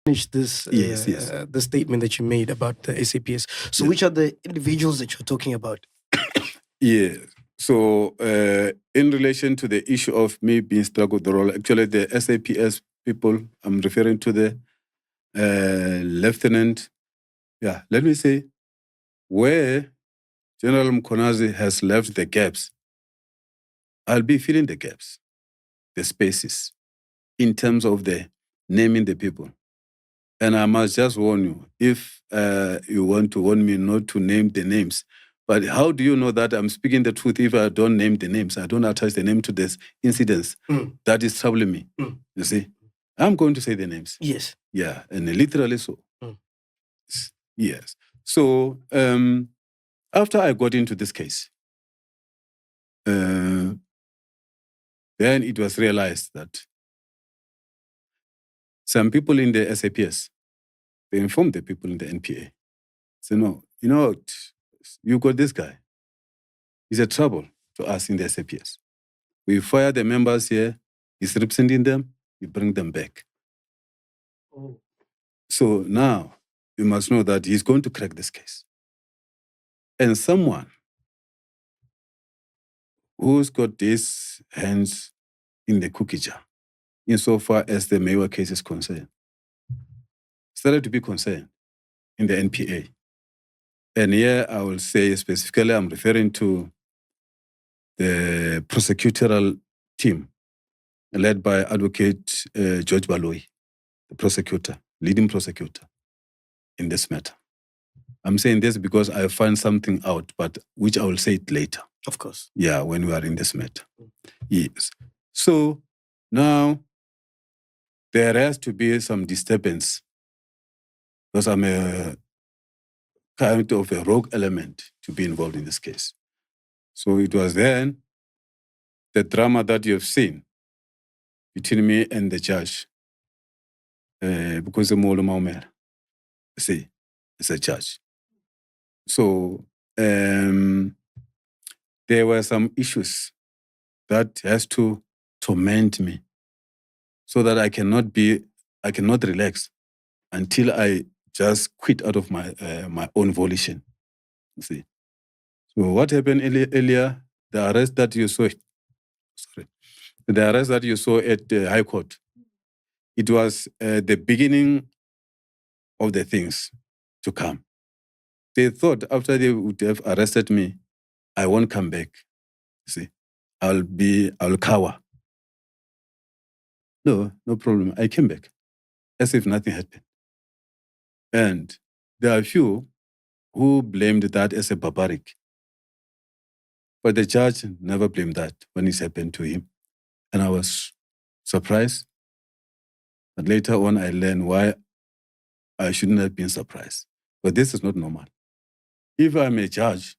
finish this Yes. the statement that you made about the SAPS. So Yes. which are the individuals that you're talking about? Yeah. So in relation to the issue of me being struck with the role, actually the SAPS people, I'm referring to the lieutenant. Yeah, let me say, where General Mkwanazi has left the gaps, I'll be filling the gaps, the spaces, in terms of the naming the people. And I must just warn you, if you want to warn me not to name the names, but how do you know that I'm speaking the truth if I don't name the names? I don't attach the name to this incidents. That is troubling me. You see? I'm going to say the names. Yes. Yeah, and literally so. Yes. So after I got into this case, then it was realized that some people in the SAPS, they informed the people in the NPA. So no, you know what? You got this guy. He's a trouble to us in the SAPS. We fire the members here, he's representing them, we bring them back. Oh. So now you must know that he's going to crack this case. And someone who's got his hands in the cookie jar, insofar as the Mayor case is concerned, started to be concerned in the NPA. And here I will say specifically, I'm referring to the prosecutorial team led by Advocate George Baloyi, the prosecutor, leading prosecutor in this matter. I'm saying this because I find something out, but which I will say it later. Of course. Yeah, when we are in this matter. Yes. So now there has to be some disturbance because I'm a kind of a rogue element to be involved in this case. So it was then the drama that you've seen between me and the judge, because the Molo Maumera, see, it's a judge. So there were some issues that has to torment me so that I cannot relax until I just quit out of my my own volition. You see. So what happened earlier, the arrest that you saw at the High Court, it was the beginning of the things to come. They thought after they would have arrested me, I won't come back. You see, I'll cower. No problem. I came back as if nothing happened. And there are a few who blamed that as a barbaric. But the judge never blamed that when it happened to him. And I was surprised. But later on, I learned why I shouldn't have been surprised. But this is not normal. If I'm a judge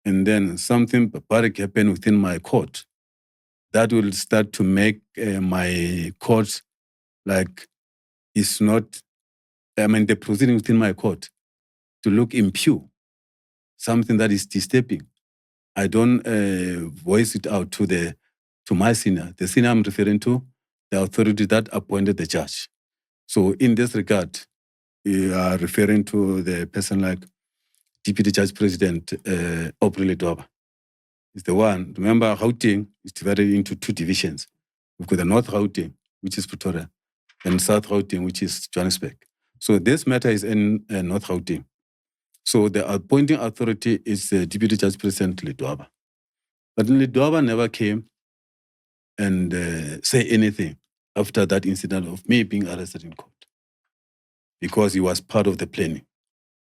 and then something barbaric happened within my court, that will start to make my court like it's not, the proceeding within my court to look impure, something that is disturbing. I don't voice it out to my senior. The senior I'm referring to, the authority that appointed the judge. So in this regard, you are referring to the person like Deputy Judge President Aubrey Ledwaba. Is the one. Remember, Gauteng is divided into two divisions. We've got the North Gauteng, which is Pretoria, and South Gauteng, which is Johannesburg. So this matter is in North Gauteng. So the appointing authority is the Deputy Judge President Ledwaba. But Ledwaba never came and say anything after that incident of me being arrested in court, because he was part of the planning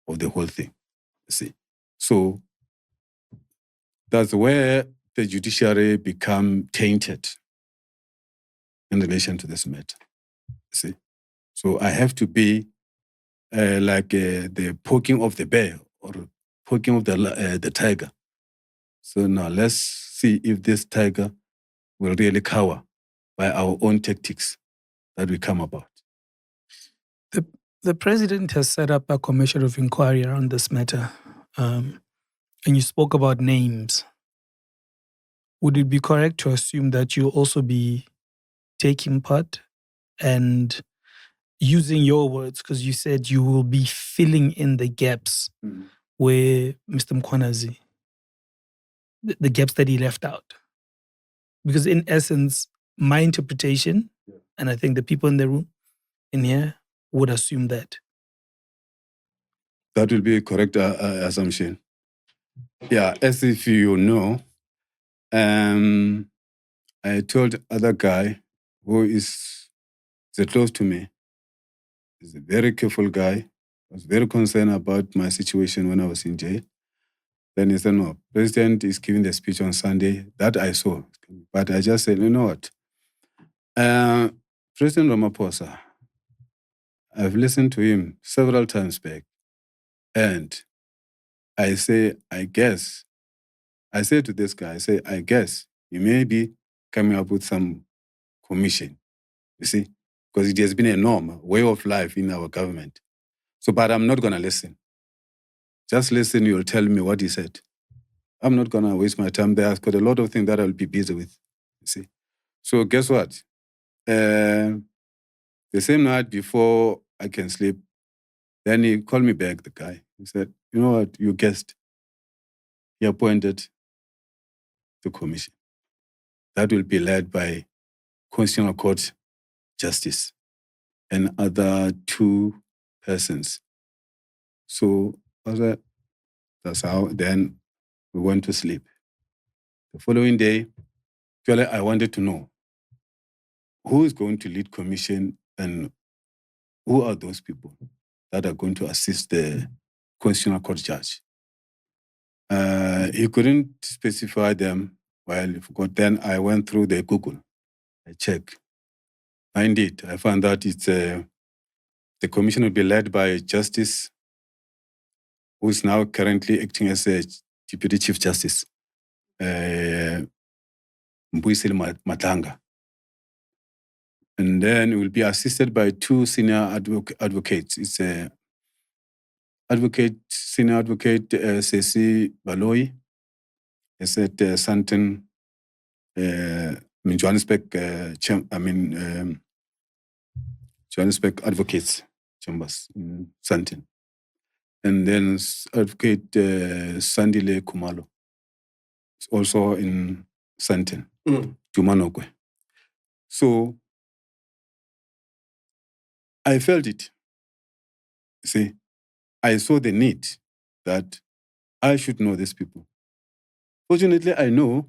of the whole thing. See, so that's where the judiciary become tainted in relation to this matter. See, so I have to be like the poking of the bear or poking of the tiger. So now let's see if this tiger will really cower by our own tactics that we come about. The president has set up a commission of inquiry around this matter, and you spoke about names. Would it be correct to assume that you'll also be taking part? And using your words, because you said you will be filling in the gaps where Mr. Mkwanazi, the gaps that he left out. Because in essence, my interpretation, and I think the people in the room, in here, would assume that. That will be a correct assumption. Yeah, as if you know, I told other guy who is close to me, he's a very careful guy, was very concerned about my situation when I was in jail. Then he said, no, President is giving the speech on Sunday. That I saw. But I just said, you know what? President Ramaphosa, I've listened to him several times back. And I say, I say to this guy, I guess you may be coming up with some commission, you see, because it has been a norm, a way of life in our government. So, but I'm not going to listen. Just listen, you'll tell me what he said. I'm not going to waste my time there. I've got a lot of things that I'll be busy with, you see. So guess what? The same night before I can sleep, then he called me back, the guy. He said, you know what, you guessed. He appointed the commission. That will be led by Constitutional Court Justice and other 2 persons. So that's how then we went to sleep. The following day, actually, I wanted to know who is going to lead commission and who are those people that are going to assist the Constitutional Court judge. He couldn't specify them. Well, then I went through the Google. I checked. Indeed, I found that it's the commission will be led by Justice, who is now currently acting as a Deputy Chief Justice, Mbuyisile Matanga. And then it will be assisted by 2 senior advocates. It's senior advocate Sesi Baloi, is at Santon, Johannesburg, Johannesburg Advocates Chambers in Santon. And then Advocate Sandile Kumalo, also in Santon, Tumanokwe. So I felt it. See, I saw the need that I should know these people. Fortunately, I know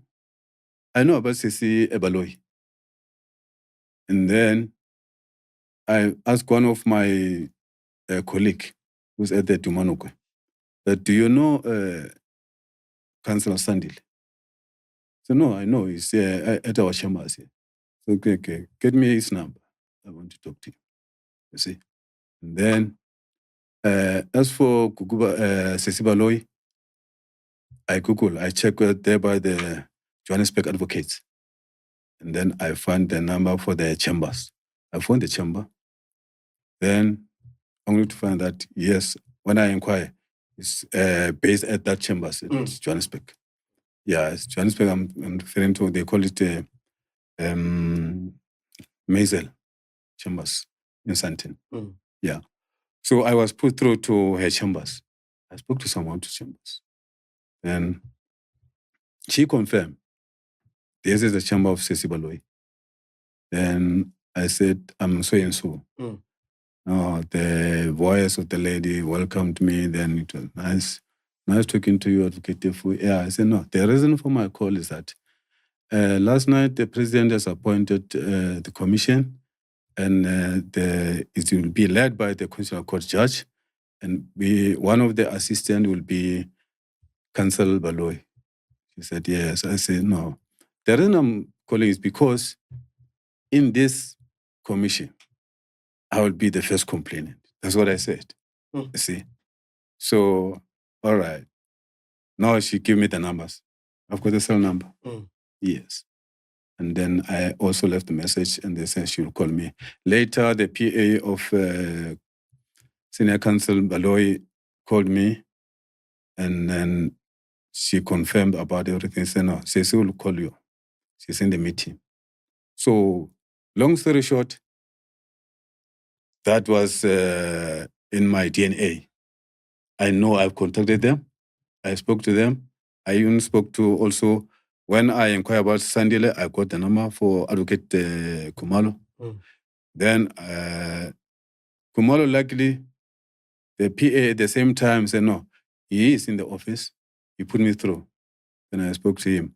about Sesi Ebaloi. And then I asked one of my colleagues who's at the Tumanokwe, that do you know Councillor Sandile? So no, I know, he's at our chambers here. So okay, get me his number. I want to talk to him. You see? And then, as for Sesi Baloi, I check there by the Johannesburg Advocates. And then I found the number for the chambers. I found the chamber. Then only to find that, yes, when I inquire, it's based at that chambers, it's Johannesburg. Yeah, it's Johannesburg, I'm referring to, they call it Maisel Chambers in Santon. Yeah. So I was put through to her chambers. I spoke to someone to chambers. And she confirmed, this is the chamber of Sesi Baloi. Then I said, I'm so and so. The voice of the lady welcomed me. Then it was nice talking to you, Advocate Tefo. Yeah, I said, no, the reason for my call is that last night the president has appointed the commission, and it will be led by the Constitutional Court judge, and one of the assistants will be Councillor Baloi. She said, yes. I said, no. The reason I'm calling is because in this commission, I will be the first complainant. That's what I said. You see? So, all right. Now she gave me the numbers. I've got the cell number. Yes. And then I also left a message, and they said she will call me. Later, the PA of Senior Counsel Baloi called me, and then she confirmed about everything. She said, no, Sesi will call you. She's in the meeting. So, long story short, That was in my DNA. I know I've contacted them. I spoke to them. I even spoke to also, when I inquired about Sandile, I got the number for Advocate Kumalo. Then Kumalo, luckily, the PA at the same time said, no, he is in the office. He put me through. Then I spoke to him.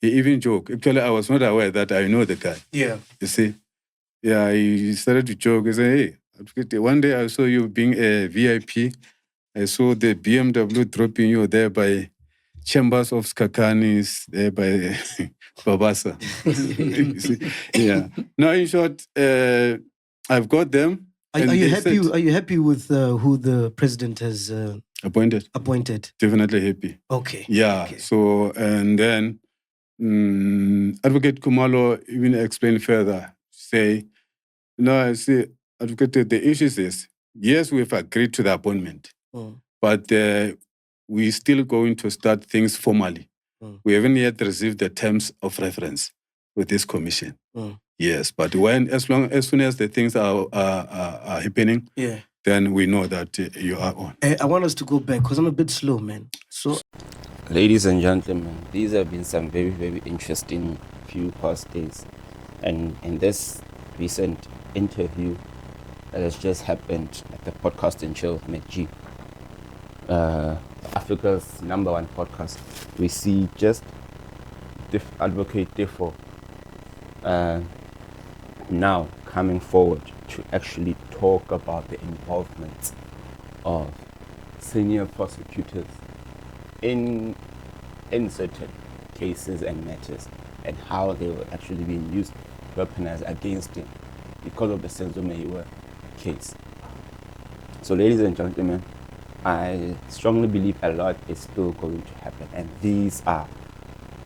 He even joked. Actually, I was not aware that I know the guy. Yeah. You see? Yeah, he started to joke. He said, hey, one day I saw you being a VIP. I saw the BMW dropping you there by Chambers of Skakani's, there by Babasa. You see? Yeah. Now, in short, I've got them. Are you happy? Are you happy with who the president has appointed? Definitely happy. Okay. Yeah. Okay. So, and then Advocate Kumalo even explained further. Say, no, see, Advocate, the issue is, yes, we've agreed to the appointment, but we're still going to start things formally. We haven't yet received the terms of reference with this commission. Yes, but as soon as the things are happening, then we know that you are on. I want us to go back because I'm a bit slow, man. So, ladies and gentlemen, these have been some very, very interesting few past days. And in this recent interview that has just happened at the Podcast and Chill with McG, Africa's #1 podcast, we see just Advocate Tefo now coming forward to actually talk about the involvement of senior prosecutors in certain cases and matters, and how they were actually being used, weaponized against him because of the Senzo Meyiwa case. So, ladies and gentlemen, I strongly believe a lot is still going to happen, and these are,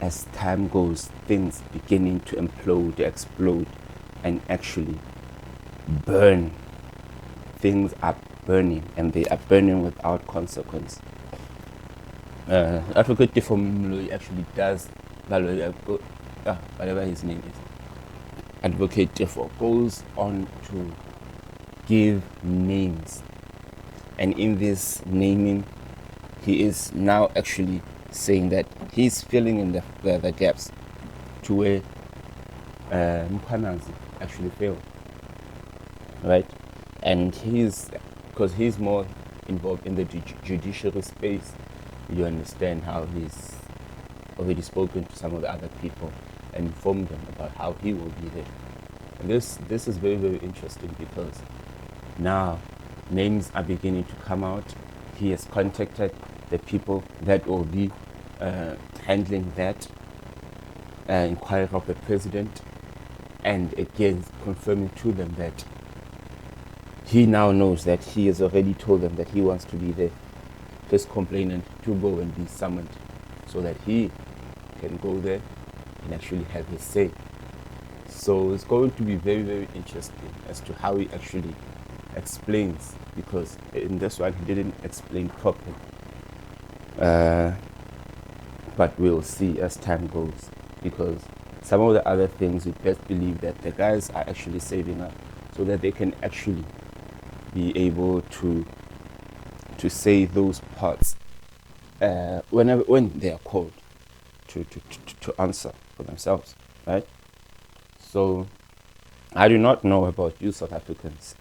as time goes, things beginning to implode, explode, and actually burn. Things are burning, and they are burning without consequence. Advocate Tefo actually does, whatever his name is, Advocate Tefo goes on to give names, and in this naming, he is now actually saying that he's filling in the gaps to where Mkwanazi actually failed, right? And because he's more involved in the judiciary space, you understand how he's already spoken to some of the other people and informed them about how he will be there. And this is very, very interesting, because now names are beginning to come out. He has contacted the people that will be handling that inquiry of the president, and again confirming to them that he now knows that he has already told them that he wants to be the first complainant to go and be summoned, so that he can go there and actually have his say. So it's going to be very, very interesting as to how he actually explains, because in this one he didn't explain properly. But we'll see as time goes, because some of the other things we best believe that the guys are actually saving up so that they can actually be able to say those parts when they are called to answer for themselves, right? So I do not know about you South Africans,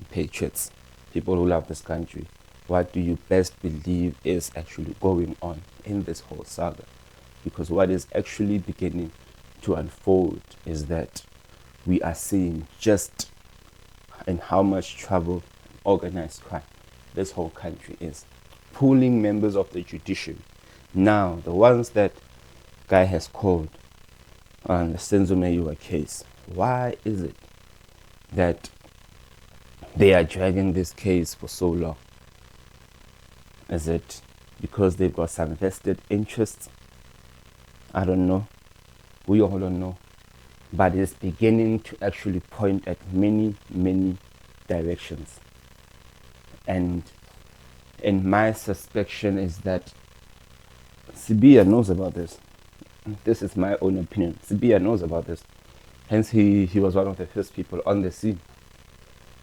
patriots, people who love this country. What do you best believe is actually going on in this whole saga? Because what is actually beginning to unfold is that we are seeing just in how much trouble organized crime this whole country is, pulling members of the judiciary. Now, the ones that guy has called on the Senzo Meyiwa case, why is it that they are dragging this case for so long? Is it because they've got some vested interests? I don't know. We all don't know. But it's beginning to actually point at many, many directions. And my suspicion is that Sibia knows about this. This is my own opinion. Sibia knows about this. Hence, he was one of the first people on the scene.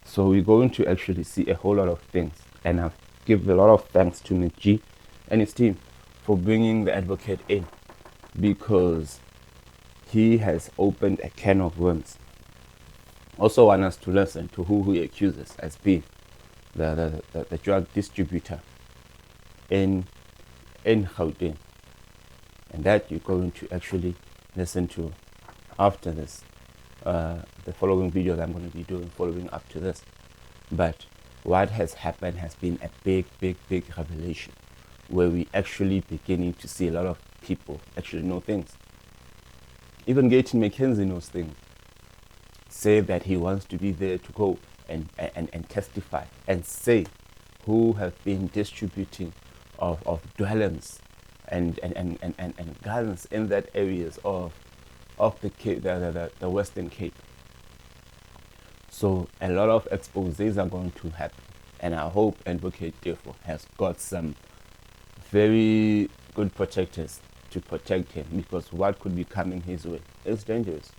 So we're going to actually see a whole lot of things. And I give a lot of thanks to G and his team for bringing the advocate in, because he has opened a can of worms. Also want us to listen to who he accuses as being the drug distributor in Gauteng. And that you're going to actually listen to after this. The following videos I'm going to be doing following up to this. But what has happened has been a big revelation, where we actually beginning to see a lot of people actually know things. Even Gaten McKenzie knows things. Say that he wants to be there to go and testify and say who have been distributing of dwellings and guns in that areas of the Cape, the Western Cape. So a lot of exposés are going to happen, and I hope Advocate Tefo has got some very good protectors to protect him, because what could be coming his way is dangerous,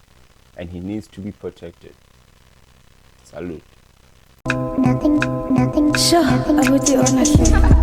and he needs to be protected. Salute. Nothing. Sure, I would do honestly.